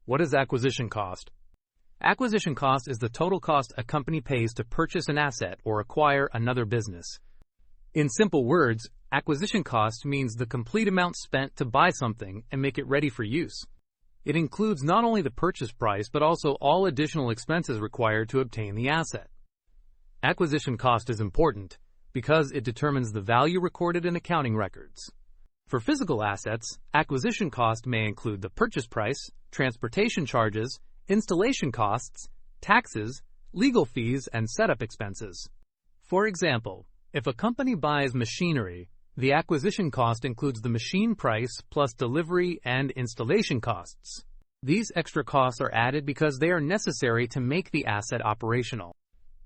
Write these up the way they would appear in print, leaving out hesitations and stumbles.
What is acquisition cost? Acquisition cost is the total cost a company pays to purchase an asset or acquire another business. In simple words, acquisition cost means the complete amount spent to buy something and make it ready for use. It includes not only the purchase price but also all additional expenses required to obtain the asset. Acquisition cost is important because it determines the value recorded in accounting records. For physical assets, acquisition cost may include the purchase price, transportation charges, installation costs, taxes, legal fees, and setup expenses. For example, if a company buys machinery, the acquisition cost includes the machine price plus delivery and installation costs. These extra costs are added because they are necessary to make the asset operational.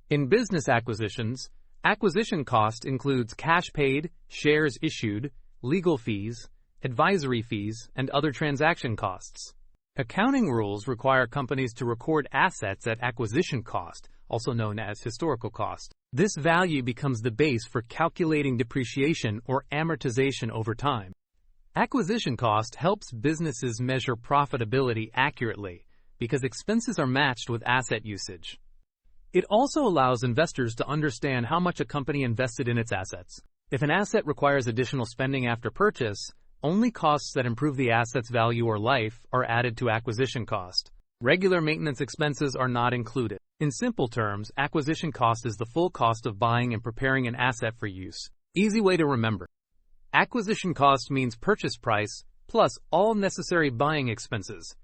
In business acquisitions, acquisition cost includes cash paid, shares issued, legal fees, advisory fees, and other transaction costs. Accounting rules require companies to record assets at acquisition cost, also known as historical cost. This value becomes the base for calculating depreciation or amortization over time. Acquisition cost helps businesses measure profitability accurately because expenses are matched with asset usage. It also allows investors to understand how much a company invested in its assets. If an asset requires additional spending after purchase, only costs that improve the asset's value or life are added to acquisition cost. Regular maintenance expenses are not included. In simple terms, acquisition cost is the full cost of buying and preparing an asset for use. Easy way to remember. Acquisition cost means purchase price plus all necessary buying expenses.